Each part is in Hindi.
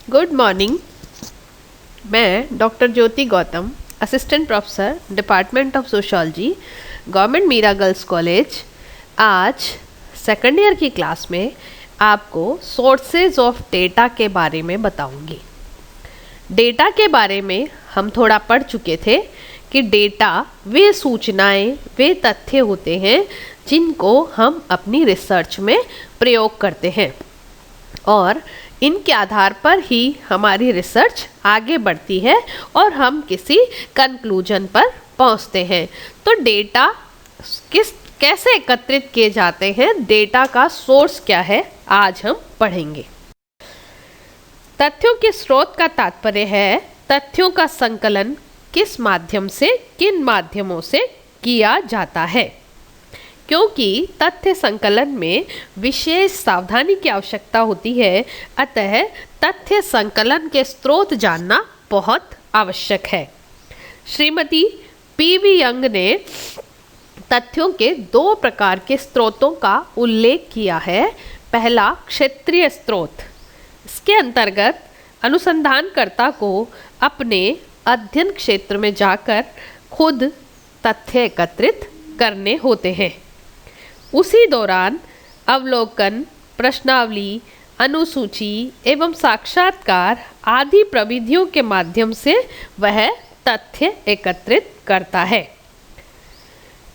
Good morning. मैं doctor Jyoti Gautam, assistant professor department of sociology, government Meera girls college, आज सेकंड ईयर की क्लास में आपको सोर्सेज ऑफ डेटा के बारे में बताऊंगी। डेटा के बारे में हम थोड़ा पढ़ चुके थे कि डेटा वे सूचनाएं, वे तथ्य होते हैं जिनको हम अपनी रिसर्च में प्रयोग करते हैं और इनके आधार पर ही हमारी रिसर्च आगे बढ़ती है और हम किसी कंक्लूजन पर पहुंचते हैं। तो डेटा कैसे एकत्रित किए जाते हैं, डेटा का सोर्स क्या है, आज हम पढ़ेंगे। तथ्यों के स्रोत का तात्पर्य है तथ्यों का संकलन किस माध्यम से, किन माध्यमों से किया जाता है। क्योंकि तथ्य संकलन में विशेष सावधानी की आवश्यकता होती है, अतः तथ्य संकलन के स्रोत जानना बहुत आवश्यक है। श्रीमती पीवी यंग ने तथ्यों के दो प्रकार के स्रोतों का उल्लेख किया है। पहला क्षेत्रीय स्रोत, इसके अंतर्गत अनुसंधानकर्ता को अपने अध्ययन क्षेत्र में जाकर खुद तथ्य एकत्रित करने होते हैं। उसी दौरान अवलोकन, प्रश्नावली, अनुसूची एवं साक्षात्कार आदि प्रविधियों के माध्यम से वह तथ्य एकत्रित करता है।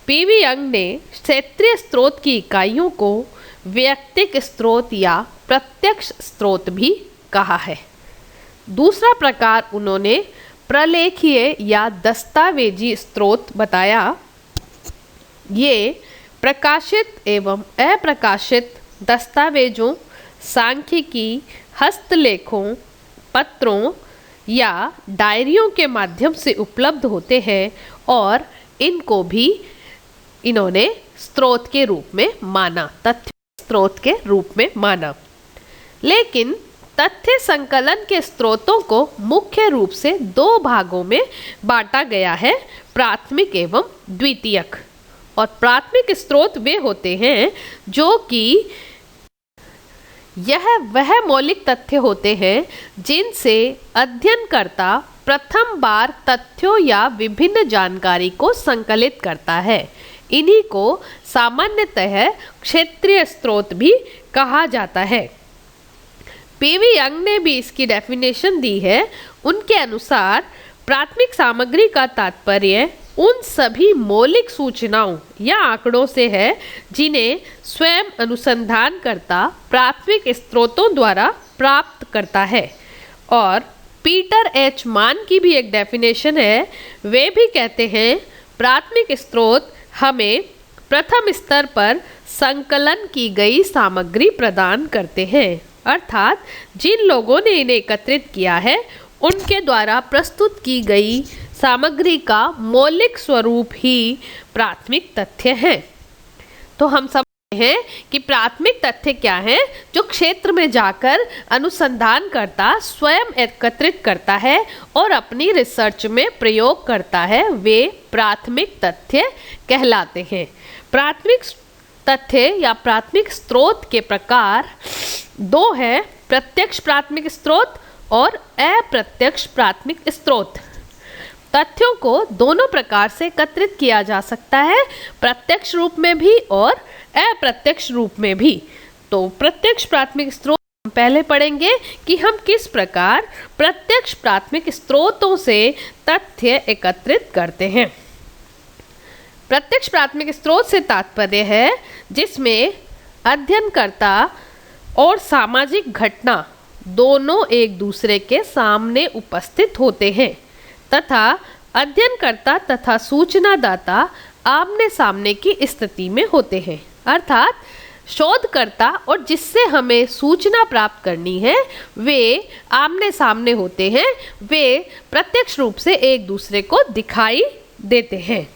पीवी यंग ने क्षेत्रीय स्रोत की इकाइयों को वैयक्तिक स्रोत या प्रत्यक्ष स्रोत भी कहा है। दूसरा प्रकार उन्होंने प्रलेखीय या दस्तावेजी स्रोत बताया। ये प्रकाशित एवं अप्रकाशित दस्तावेजों, सांख्यिकी, हस्तलेखों, पत्रों या डायरियों के माध्यम से उपलब्ध होते हैं और इनको भी इन्होंने स्रोत के रूप में माना, तथ्य स्रोत के रूप में माना। लेकिन तथ्य संकलन के स्रोतों को मुख्य रूप से दो भागों में बांटा गया है, प्राथमिक एवं द्वितीयक। और प्राथमिक स्रोत वे होते हैं जो कि यह वह मौलिक तथ्य होते हैं जिनसे अध्ययनकर्ता प्रथम बार तथ्यों या विभिन्न जानकारी को संकलित करता है। इन्हीं को सामान्यतः क्षेत्रीय स्रोत भी कहा जाता है। पीवी यंग ने भी इसकी डेफिनेशन दी है। उनके अनुसार प्राथमिक सामग्री का तात्पर्य उन सभी मौलिक सूचनाओं या आंकड़ों से है जिन्हें स्वयं अनुसंधानकर्ता प्राथमिक स्रोतों द्वारा प्राप्त करता है। और पीटर एच मान की भी एक डेफिनेशन है। वे भी कहते हैं प्राथमिक स्रोत हमें प्रथम स्तर पर संकलन की गई सामग्री प्रदान करते हैं, अर्थात जिन लोगों ने इन्हें एकत्रित किया है उनके द्वारा प्रस्तुत की गई सामग्री का मौलिक स्वरूप ही प्राथमिक तथ्य है। तो हम समझते हैं कि प्राथमिक तथ्य क्या है, जो क्षेत्र में जाकर अनुसंधानकर्ता स्वयं एकत्रित करता है और अपनी रिसर्च में प्रयोग करता है, वे प्राथमिक तथ्य कहलाते हैं। प्राथमिक तथ्य या प्राथमिक स्रोत के प्रकार दो है, प्रत्यक्ष प्राथमिक स्रोत और अप्रत्यक्ष प्राथमिक स्रोत। तथ्यों को दोनों प्रकार से एकत्रित किया जा सकता है, प्रत्यक्ष रूप में भी और अप्रत्यक्ष रूप में भी। तो प्रत्यक्ष प्राथमिक स्रोत हम पहले पढ़ेंगे कि हम किस प्रकार प्रत्यक्ष प्राथमिक स्रोतों से तथ्य एकत्रित करते हैं। प्रत्यक्ष प्राथमिक स्रोत से तात्पर्य है जिसमें अध्ययनकर्ता और सामाजिक घटना दोनों एक दूसरे के सामने उपस्थित होते हैं तथा अध्ययनकर्ता तथा सूचनादाता आमने सामने की स्थिति में होते हैं। अर्थात शोधकर्ता और जिससे हमें सूचना प्राप्त करनी है वे आमने सामने होते हैं, वे प्रत्यक्ष रूप से एक दूसरे को दिखाई देते हैं।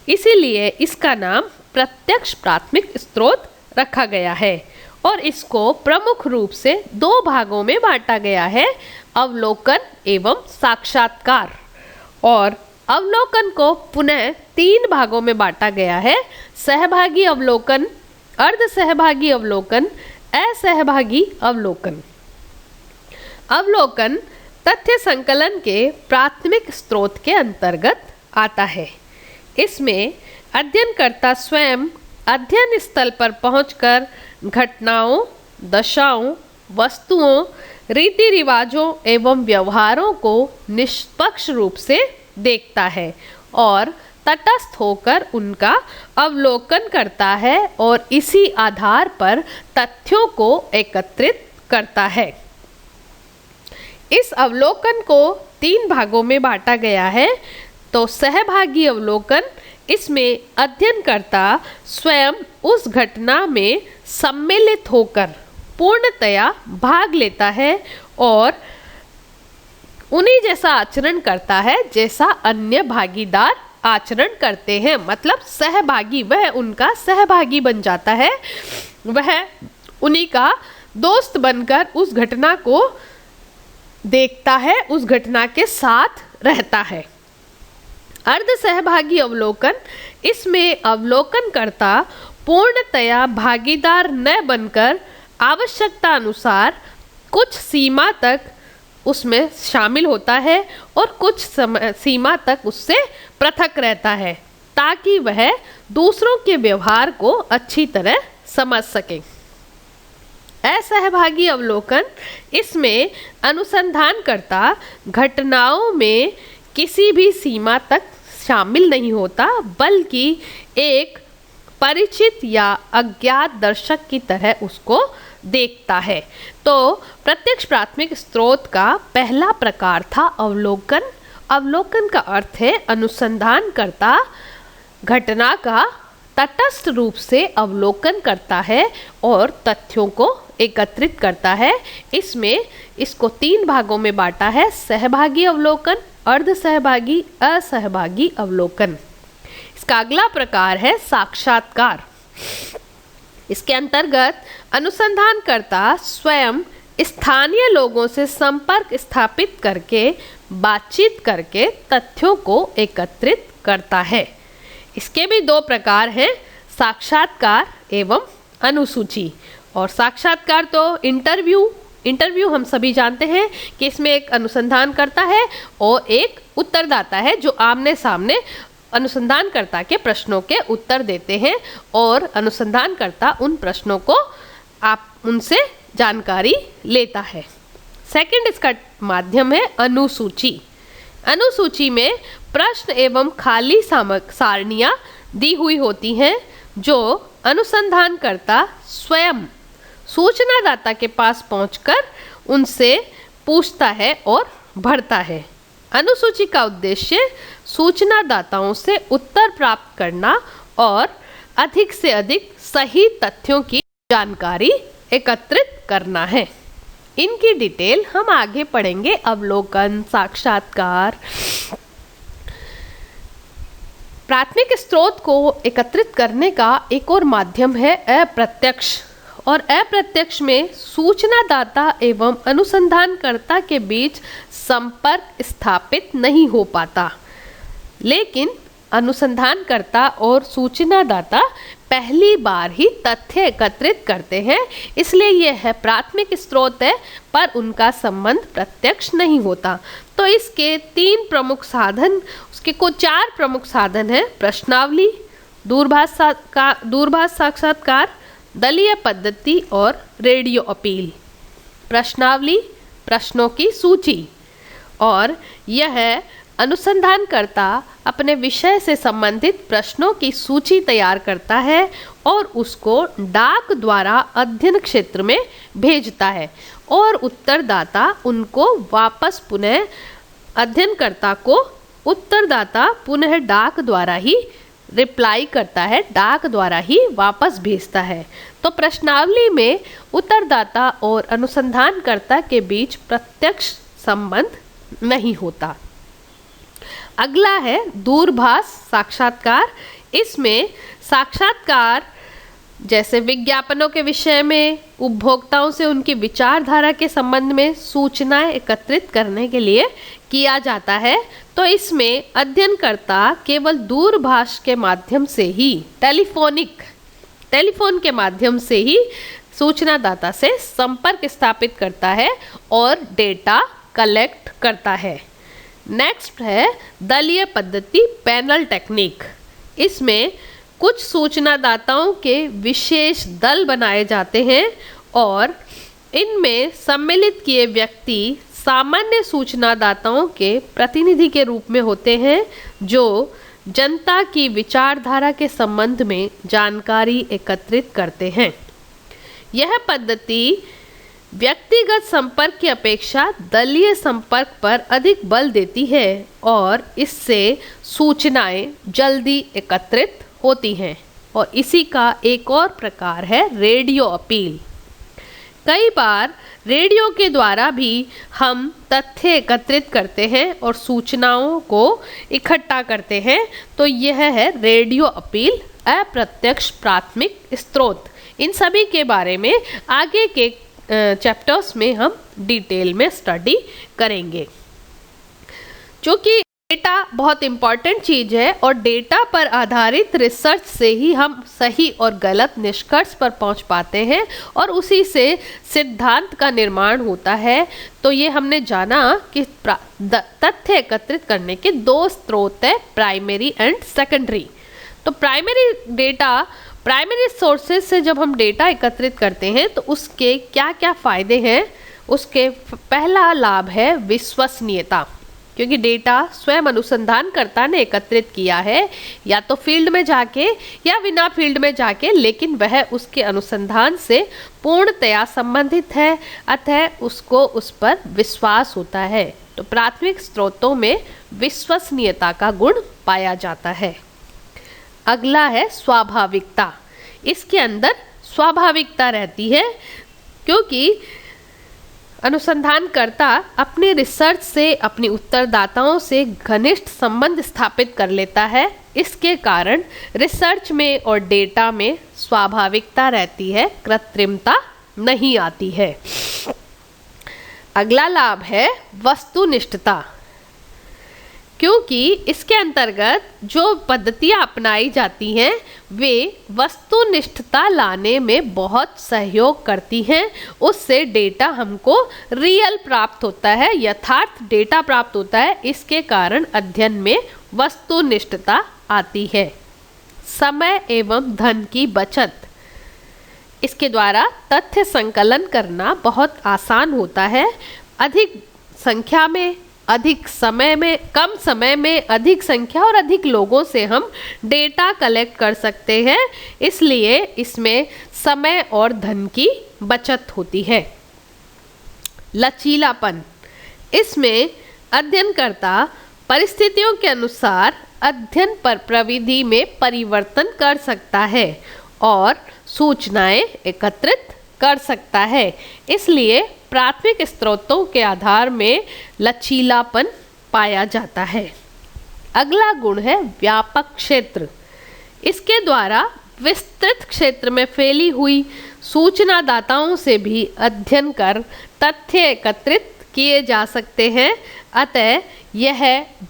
इसीलिए इसका नाम प्रत्यक्ष प्राथमिक स्रोत रखा गया है और इसको प्रमुख रूप से दो भागों में बांटा गया है, अवलोकन एवं साक्षात्कार। और अवलोकन को पुनः तीन भागों में बांटा गया है, सहभागी अवलोकन, अर्ध सहभागी अवलोकन, असहभागी अवलोकन। अवलोकन तथ्य संकलन के प्राथमिक स्रोत के अंतर्गत आता है। इसमें अध्ययनकर्ता स्वयं अध्ययन स्थल पर पहुंचकर घटनाओं, दशाओं, वस्तुओं, रीति रिवाजों एवं व्यवहारों को निष्पक्ष रूप से देखता है और तटस्थ होकर उनका अवलोकन करता है और इसी आधार पर तथ्यों को एकत्रित करता है। इस अवलोकन को 3 भागों में बांटा गया है। तो सहभागी अवलोकन, इसमें अध्ययनकर्ता स्वयं उस घटना में सम्मिलित होकर पूर्णतया भाग लेता है और उन्हीं जैसा आचरण करता है जैसा अन्य भागीदार आचरण करते हैं। मतलब सहभागी, वह उनका सहभागी बन जाता है, वह उन्हीं का दोस्त बनकर उस घटना को देखता है, उस घटना के साथ रहता है। अर्ध सहभागी अवलोकन, इसमें अवलोकनकर्ता पूर्णतया भागीदार न बनकर आवश्यकता अनुसार कुछ सीमा तक उसमें शामिल होता है और कुछ सीमा तक उससे पृथक रहता है ताकि वह दूसरों के व्यवहार को अच्छी तरह समझ सके। असहभागी अवलोकन, इसमें अनुसंधानकर्ता घटनाओं में किसी भी सीमा तक शामिल नहीं होता बल्कि एक परिचित या अज्ञात दर्शक की तरह उसको देखता है। तो प्रत्यक्ष प्राथमिक स्रोत का पहला प्रकार था अवलोकन। अवलोकन का अर्थ है अनुसंधानकर्ता घटना का तटस्थ रूप से अवलोकन करता है और तथ्यों को एकत्रित करता है। इसमें इसको 3 भागों में बांटा है, सहभागी अवलोकन, अर्ध सहभागी, असहभागी अवलोकन। इसका अगला प्रकार है साक्षात्कार। इसके अंतर्गत अनुसंधानकर्ता स्वयं स्थानीय लोगों से संपर्क स्थापित करके बातचीत करके तथ्यों को एकत्रित करता है। इसके भी 2 प्रकार हैं, साक्षात्कार एवं अनुसूची। और साक्षात्कार तो इंटरव्यू हम सभी जानते हैं कि इसमें एक अनुसंधानकर्ता है और एक उत्तरदाता है जो आमने सामने अनुसंधानकर्ता के प्रश्नों के उत्तर देते हैं और अनुसंधानकर्ता उन प्रश्नों को उनसे जानकारी लेता है। सेकंड इसका माध्यम है अनुसूची। अनुसूची में प्रश्न एवं खाली सारणियाँ दी हुई होती हैं जो अनुसंधानकर्ता स्वयं सूचनादाता के पास पहुंचकर उनसे पूछता है और भरता है। अनुसूची का उद्देश्य सूचनादाताओं से उत्तर प्राप्त करना और अधिक से अधिक सही तथ्यों की जानकारी एकत्रित करना है। इनकी डिटेल हम आगे पढ़ेंगे। अवलोकन, साक्षात्कार। प्राथमिक स्रोत को एकत्रित करने का एक और माध्यम है अप्रत्यक्ष। और अप्रत्यक्ष में सूचनादाता एवं अनुसंधानकर्ता के बीच संपर्क स्थापित नहीं हो पाता, लेकिन अनुसंधानकर्ता और सूचनादाता पहली बार ही तथ्य एकत्रित करते हैं, इसलिए यह है प्राथमिक स्रोत है पर उनका संबंध प्रत्यक्ष नहीं होता। तो इसके 3 प्रमुख साधन, उसके को 4 प्रमुख साधन हैं, प्रश्नावली, दूरभाष साक्षात्कार, दलीय पद्धति और रेडियो अपील। प्रश्नावली, प्रश्नों की सूची, और यह अनुसंधानकर्ता अपने विषय से संबंधित प्रश्नों की सूची तैयार करता है और उसको डाक द्वारा अध्ययन क्षेत्र में भेजता है और उत्तरदाता उनको वापस पुनः अध्ययनकर्ता को उत्तरदाता पुनः डाक द्वारा ही रिप्लाई करता है, डाक द्वारा ही वापस भेजता है। तो प्रश्नावली में उत्तरदाता और अनुसंधानकर्ता के बीच प्रत्यक्ष संबंध नहीं होता। अगला है दूरभाष साक्षात्कार। इसमें साक्षात्कार जैसे विज्ञापनों के विषय में उपभोक्ताओं से उनकी विचारधारा के संबंध में सूचनाएं एकत्रित करने के लिए किया जाता है। तो इसमें अध्ययनकर्ता केवल दूरभाष के माध्यम से ही टेलीफोन के माध्यम से ही सूचनादाता से संपर्क स्थापित करता है और डेटा कलेक्ट करता है। नेक्स्ट है दलीय पद्धति, पैनल टेक्निक। इसमें कुछ सूचनादाताओं के विशेष दल बनाए जाते हैं और इनमें सम्मिलित किए व्यक्ति सामान्य सूचनादाताओं के प्रतिनिधि के रूप में होते हैं जो जनता की विचारधारा के संबंध में जानकारी एकत्रित करते हैं। यह पद्धति व्यक्तिगत संपर्क की अपेक्षा दलीय संपर्क पर अधिक बल देती है और इससे सूचनाएं जल्दी एकत्रित होती हैं। और इसी का एक और प्रकार है रेडियो अपील। कई बार रेडियो के द्वारा भी हम तथ्य एकत्रित करते हैं और सूचनाओं को इकट्ठा करते हैं, तो यह है रेडियो अपील, अप्रत्यक्ष प्राथमिक स्रोत। इन सभी के बारे में आगे के चैप्टर्स में हम डिटेल में स्टडी करेंगे। क्योंकि डेटा बहुत इम्पॉर्टेंट चीज़ है और डेटा पर आधारित रिसर्च से ही हम सही और गलत निष्कर्ष पर पहुंच पाते हैं और उसी से सिद्धांत का निर्माण होता है। तो ये हमने जाना कि तथ्य एकत्रित करने के दो स्रोत है, प्राइमरी एंड सेकेंडरी। तो प्राइमरी सोर्सेज से जब हम डेटा एकत्रित करते हैं तो उसके क्या क्या फ़ायदे हैं। उसके पहला लाभ है विश्वसनीयता, क्योंकि डेटा स्वयं अनुसंधानकर्ता ने एकत्रित किया है, या तो फील्ड में जाके या बिना फील्ड में जाके, लेकिन वह उसके अनुसंधान से पूर्णतया संबंधित है, अतः उसको उस पर विश्वास होता है। तो प्राथमिक स्रोतों में विश्वसनीयता का गुण पाया जाता है। अगला है स्वाभाविकता। इसके अंदर स्वाभाविकता रहती है क्योंकि अनुसंधानकर्ता अपने रिसर्च से अपने उत्तरदाताओं से घनिष्ठ संबंध स्थापित कर लेता है। इसके कारण रिसर्च में और डेटा में स्वाभाविकता रहती है, कृत्रिमता नहीं आती है। अगला लाभ है वस्तुनिष्ठता, क्योंकि इसके अंतर्गत जो पद्धतियाँ अपनाई जाती हैं वे वस्तुनिष्ठता लाने में बहुत सहयोग करती हैं। उससे डेटा हमको रियल प्राप्त होता है, यथार्थ डेटा प्राप्त होता है। इसके कारण अध्ययन में वस्तुनिष्ठता आती है। समय एवं धन की बचत, इसके द्वारा तथ्य संकलन करना बहुत आसान होता है। अधिक संख्या में, अधिक समय में, कम समय में अधिक संख्या और अधिक लोगों से हम डेटा कलेक्ट कर सकते हैं, इसलिए इसमें समय और धन की बचत होती है। लचीलापन, इसमें अध्ययनकर्ता परिस्थितियों के अनुसार अध्ययन पर प्रविधि में परिवर्तन कर सकता है और सूचनाएं एकत्रित कर सकता है। इसलिए प्राथमिक स्रोतों के आधार में लचीलापन पाया जाता है। अगला गुण है व्यापक क्षेत्र। इसके द्वारा विस्तृत क्षेत्र में फैली हुई सूचनादाताओं से भी अध्ययन कर तथ्य एकत्रित किए जा सकते हैं, अतः यह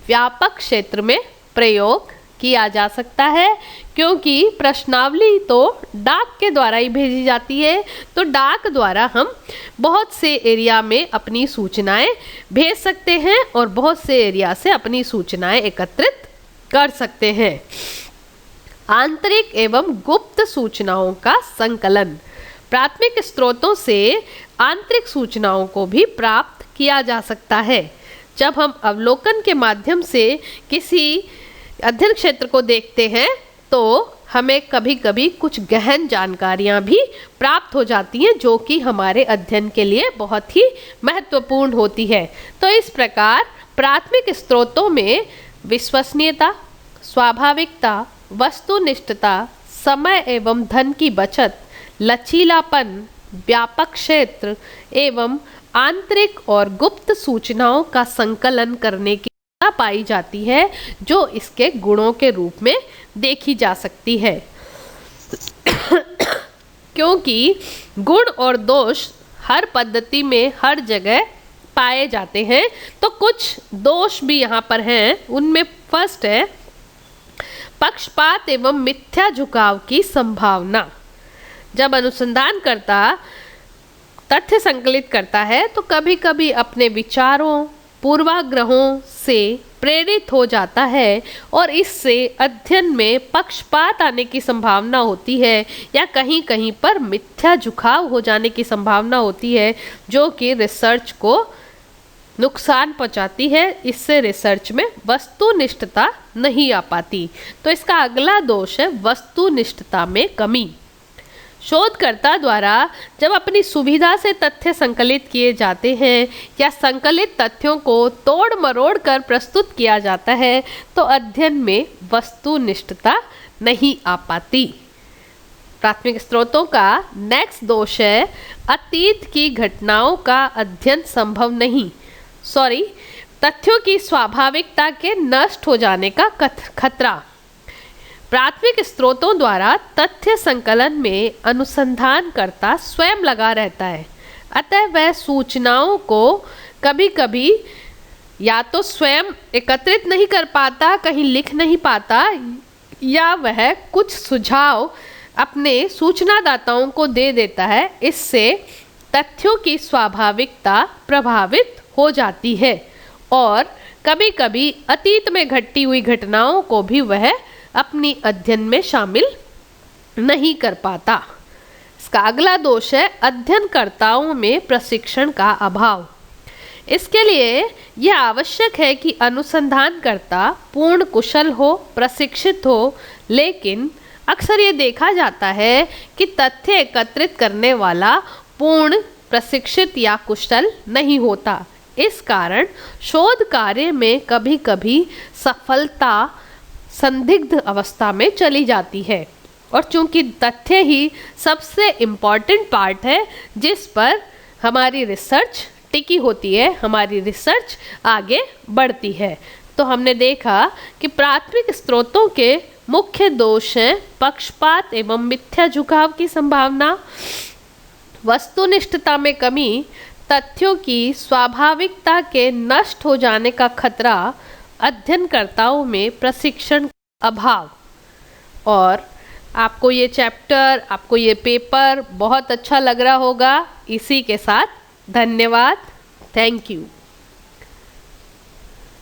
व्यापक क्षेत्र में प्रयोग किया जा सकता है। क्योंकि प्रश्नावली तो डाक के द्वारा ही भेजी जाती है, तो डाक द्वारा हम बहुत से एरिया में अपनी सूचनाएं भेज सकते हैं और बहुत से एरिया से अपनी सूचनाएं एकत्रित कर सकते हैं। आंतरिक एवं गुप्त सूचनाओं का संकलन, प्राथमिक स्रोतों से आंतरिक सूचनाओं को भी प्राप्त किया जा सकता है। जब हम अवलोकन के माध्यम से किसी अध्ययन क्षेत्र को देखते हैं तो हमें कभी कभी कुछ गहन जानकारियां भी प्राप्त हो जाती हैं जो कि हमारे अध्ययन के लिए बहुत ही महत्वपूर्ण होती है। तो इस प्रकार प्राथमिक स्रोतों में विश्वसनीयता, स्वाभाविकता, वस्तुनिष्ठता, समय एवं धन की बचत, लचीलापन, व्यापक क्षेत्र एवं आंतरिक और गुप्त सूचनाओं का संकलन करने की पाई जाती है, जो इसके गुणों के रूप में देखी जा सकती है। क्योंकि गुण और दोष हर पद्धति में हर जगह पाए जाते हैं, तो कुछ दोष भी यहाँ पर हैं। उनमें फर्स्ट है पक्षपात एवं मिथ्या झुकाव की संभावना। जब अनुसंधानकर्ता तथ्य संकलित करता है तो कभी कभी अपने विचारों, पूर्वाग्रहों से प्रेरित हो जाता है और इससे अध्ययन में पक्षपात आने की संभावना होती है या कहीं कहीं पर मिथ्या झुकाव हो जाने की संभावना होती है, जो कि रिसर्च को नुकसान पहुंचाती है। इससे रिसर्च में वस्तुनिष्ठता नहीं आ पाती। तो इसका अगला दोष है वस्तुनिष्ठता में कमी। शोधकर्ता द्वारा जब अपनी सुविधा से तथ्य संकलित किए जाते हैं या संकलित तथ्यों को तोड़ मरोड़ कर प्रस्तुत किया जाता है तो अध्ययन में वस्तुनिष्ठता नहीं आ पाती। प्राथमिक स्रोतों का नेक्स्ट दोष है अतीत की घटनाओं का अध्ययन संभव नहीं। तथ्यों की स्वाभाविकता के नष्ट हो जाने का खतरा। प्राथमिक स्रोतों द्वारा तथ्य संकलन में अनुसंधानकर्ता स्वयं लगा रहता है, अतः वह सूचनाओं को कभी कभी या तो स्वयं एकत्रित नहीं कर पाता, कहीं लिख नहीं पाता, या वह कुछ सुझाव अपने सूचनादाताओं को दे देता है। इससे तथ्यों की स्वाभाविकता प्रभावित हो जाती है और कभी कभी अतीत में घटी हुई घटनाओं को भी वह अपनी अध्ययन में शामिल नहीं कर पाता। इसका अगला दोष है अध्ययनकर्ताओं में प्रशिक्षण का अभाव। इसके लिए यह आवश्यक है कि अनुसंधानकर्ता पूर्ण कुशल हो, प्रशिक्षित हो, लेकिन अक्सर ये देखा जाता है कि तथ्य एकत्रित करने वाला पूर्ण प्रशिक्षित या कुशल नहीं होता। इस कारण शोध कार्य में कभी कभी सफलता संदिग्ध अवस्था में चली जाती है और चूंकि तथ्य ही सबसे इम्पॉर्टेंट पार्ट है जिस पर हमारी रिसर्च टिकी होती है, हमारी रिसर्च आगे बढ़ती है। तो हमने देखा कि प्राथमिक स्रोतों के मुख्य दोष हैं पक्षपात एवं मिथ्या झुकाव की संभावना, वस्तुनिष्ठता में कमी, तथ्यों की स्वाभाविकता के नष्ट हो जाने का खतरा, अध्ययनकर्ताओं में प्रशिक्षण अभाव। और आपको ये चैप्टर, आपको ये पेपर बहुत अच्छा लग रहा होगा। इसी के साथ धन्यवाद। Thank you.